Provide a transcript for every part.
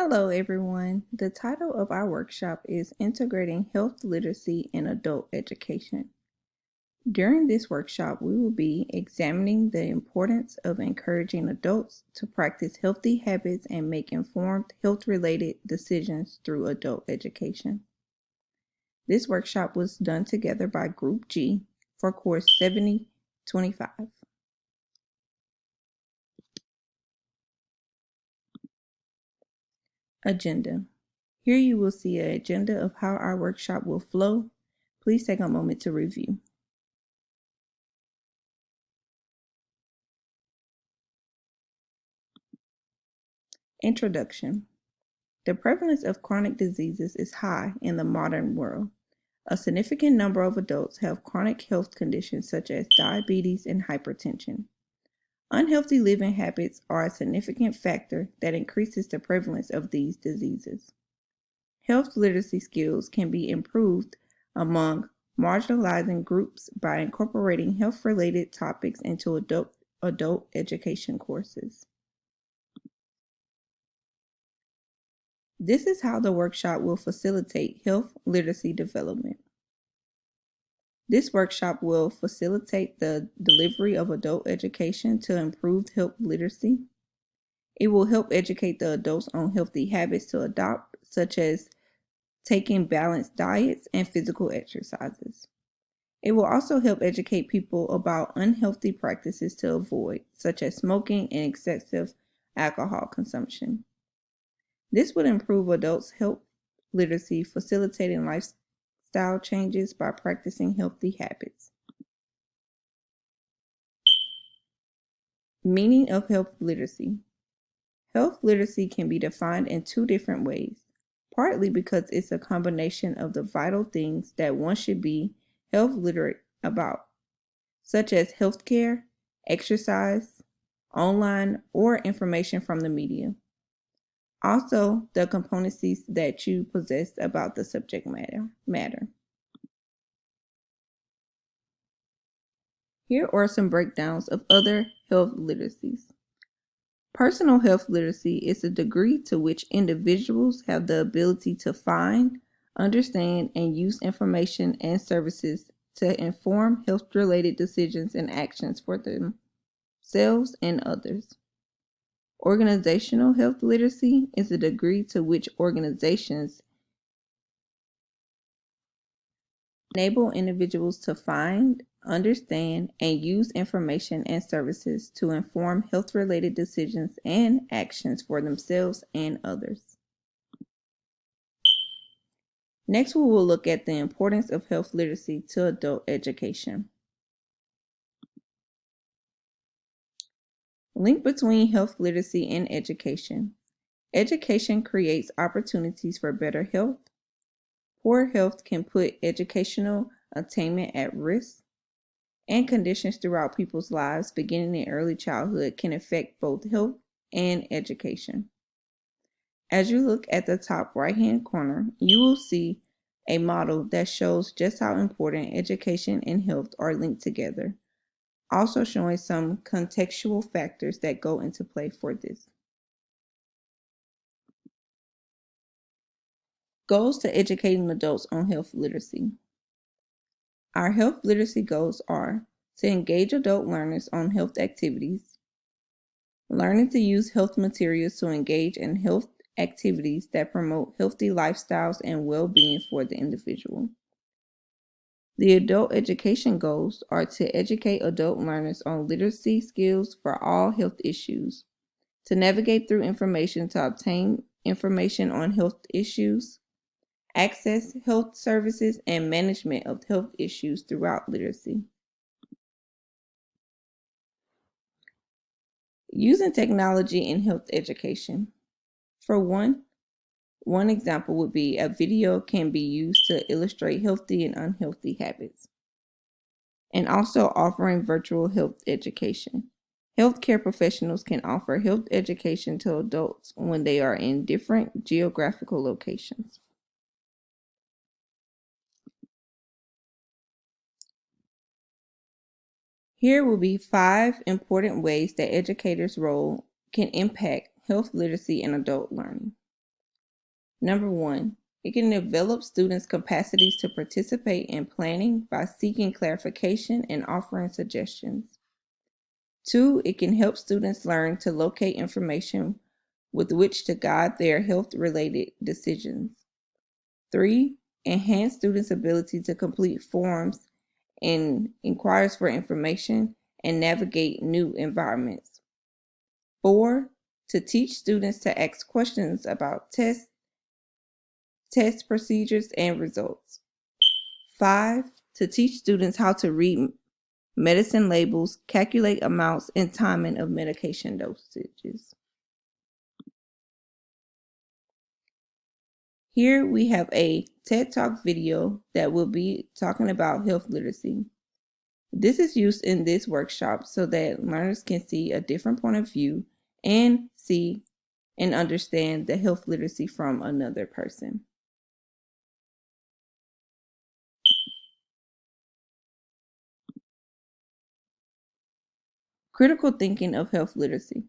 Hello, everyone. The title of our workshop is Integrating Health Literacy in Adult Education. During this workshop, we will be examining the importance of encouraging adults to practice healthy habits and make informed health-related decisions through adult education. This workshop was done together by Group G for course 7025. Agenda. Here you will see an agenda of how our workshop will flow. Please take a moment to review. Introduction. The prevalence of chronic diseases is high in the modern world. A significant number of adults have chronic health conditions such as diabetes and hypertension. Unhealthy living habits are a significant factor that increases the prevalence of these diseases. Health literacy skills can be improved among marginalizing groups by incorporating health-related topics into adult education courses. This is how the workshop will facilitate health literacy development. This workshop will facilitate the delivery of adult education to improve health literacy. It will help educate the adults on healthy habits to adopt, such as taking balanced diets and physical exercises. It will also help educate people about unhealthy practices to avoid, such as smoking and excessive alcohol consumption. This would improve adults' health literacy, facilitating lifestyle changes by practicing healthy habits. Meaning of health literacy. Health literacy can be defined in two different ways, partly because it's a combination of the vital things that one should be health literate about, such as healthcare, exercise, online, or information from the media. Also, the competencies that you possess about the subject matter. Here are some breakdowns of other health literacies. Personal health literacy is the degree to which individuals have the ability to find, understand, and use information and services to inform health-related decisions and actions for themselves and others. Organizational health literacy is the degree to which organizations enable individuals to find, understand, and use information and services to inform health-related decisions and actions for themselves and others. Next, we will look at the importance of health literacy to adult education. Link between health literacy and education. Education creates opportunities for better health. Poor health can put educational attainment at risk, and conditions throughout people's lives, beginning in early childhood, can affect both health and education. As you look at the top right-hand corner, you will see a model that shows just how important education and health are linked together, also showing some contextual factors that go into play for this. Goals to educating adults on health literacy. Our health literacy goals are to engage adult learners on health activities, learning to use health materials to engage in health activities that promote healthy lifestyles and well-being for the individual. The adult education goals are to educate adult learners on literacy skills for all health issues, to navigate through information to obtain information on health issues, access health services, and management of health issues throughout literacy. Using technology in health education. For one example would be a video can be used to illustrate healthy and unhealthy habits, and also offering virtual health education. Healthcare professionals can offer health education to adults when they are in different geographical locations. Here will be 5 important ways that educators' role can impact health literacy and adult learning. Number one, it can develop students' capacities to participate in planning by seeking clarification and offering suggestions. Two, it can help students learn to locate information with which to guide their health-related decisions. Three, enhance students' ability to complete forms and inquires for information and navigate new environments. Four, to teach students to ask questions about tests, test procedures, and results. Five, to teach students how to read medicine labels, calculate amounts, and timing of medication dosages. Here we have a TED Talk video that will be talking about health literacy. This is used in this workshop so that learners can see a different point of view and see and understand the health literacy from another person. Critical thinking of health literacy.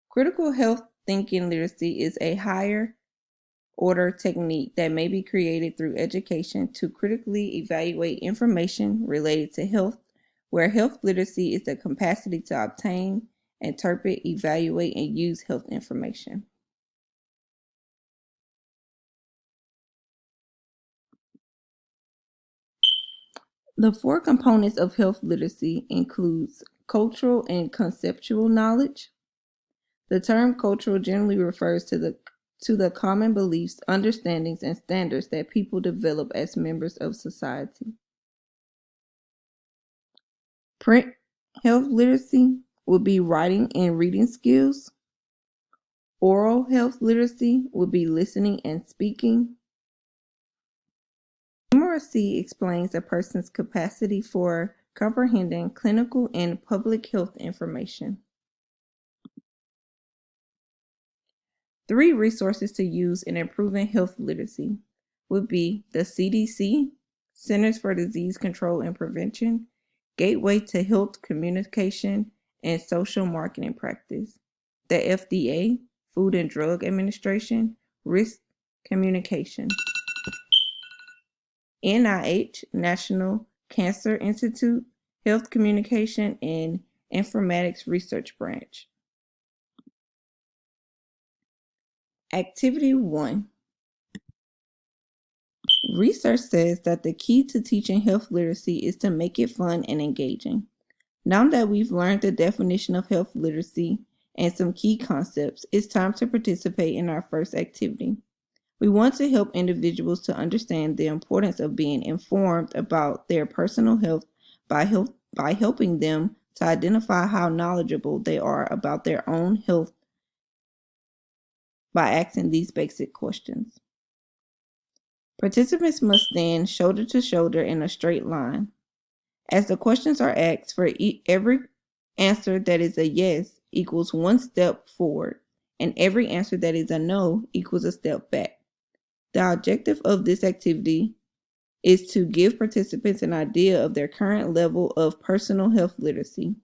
Critical health thinking literacy is a higher order technique that may be created through education to critically evaluate information related to health, where health literacy is the capacity to obtain, interpret, evaluate, and use health information. The four components of health literacy includes cultural and conceptual knowledge. The term cultural generally refers to the common beliefs, understandings, and standards that people develop as members of society. Print health literacy would be writing and reading skills. Oral health literacy would be listening and speaking. Numeracy explains a person's capacity for comprehending clinical and public health information. 3 resources to use in improving health literacy would be the CDC, Centers for Disease Control and Prevention, Gateway to Health Communication and Social Marketing Practice, the FDA, Food and Drug Administration, Risk Communication, NIH, National Cancer Institute, Health Communication and Informatics Research Branch. Activity 1. Research says that the key to teaching health literacy is to make it fun and engaging. Now that we've learned the definition of health literacy and some key concepts, it's time to participate in our first activity. We want to help individuals to understand the importance of being informed about their personal health by helping them to identify how knowledgeable they are about their own health by asking these basic questions. Participants must stand shoulder to shoulder in a straight line. As the questions are asked, for every answer that is a yes equals 1 step forward, and every answer that is a no equals a step back. The objective of this activity is to give participants an idea of their current level of personal health literacy.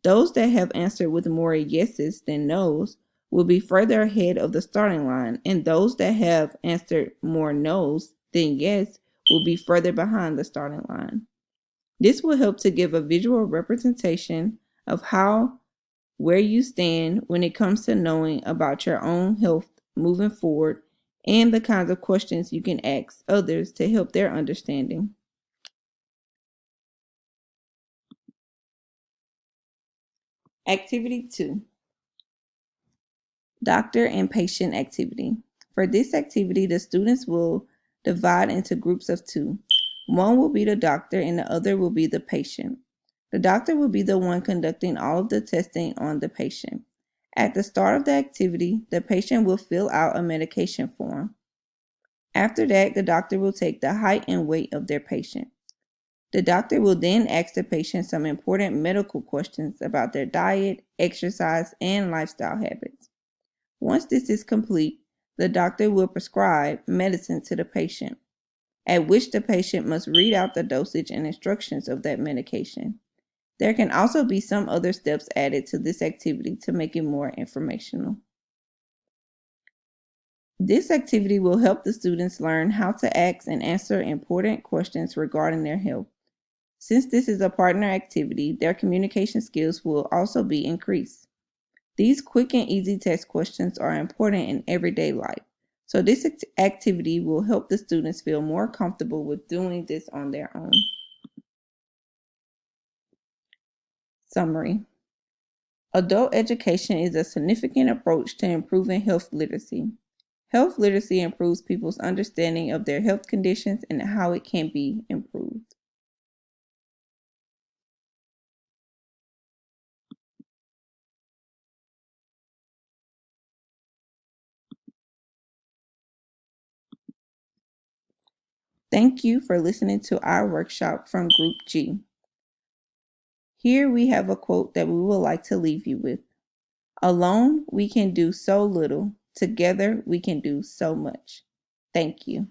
Those that have answered with more yeses than nos will be further ahead of the starting line, and those that have answered more nos than yes will be further behind the starting line. This will help to give a visual representation of where you stand when it comes to knowing about your own health moving forward and the kinds of questions you can ask others to help their understanding. Activity 2. Doctor and patient activity. For this activity, the students will divide into groups of 2. One will be the doctor and the other will be the patient. The doctor will be the one conducting all of the testing on the patient. At the start of the activity, the patient will fill out a medication form. After that, the doctor will take the height and weight of their patient. The doctor will then ask the patient some important medical questions about their diet, exercise, and lifestyle habits. Once this is complete, the doctor will prescribe medicine to the patient, at which the patient must read out the dosage and instructions of that medication. There can also be some other steps added to this activity to make it more informational. This activity will help the students learn how to ask and answer important questions regarding their health. Since this is a partner activity, their communication skills will also be increased. These quick and easy test questions are important in everyday life. So this activity will help the students feel more comfortable with doing this on their own. Summary. Adult education is a significant approach to improving health literacy. Health literacy improves people's understanding of their health conditions and how it can be improved. Thank you for listening to our workshop from Group G. Here we have a quote that we would like to leave you with. Alone, we can do so little. Together, we can do so much. Thank you.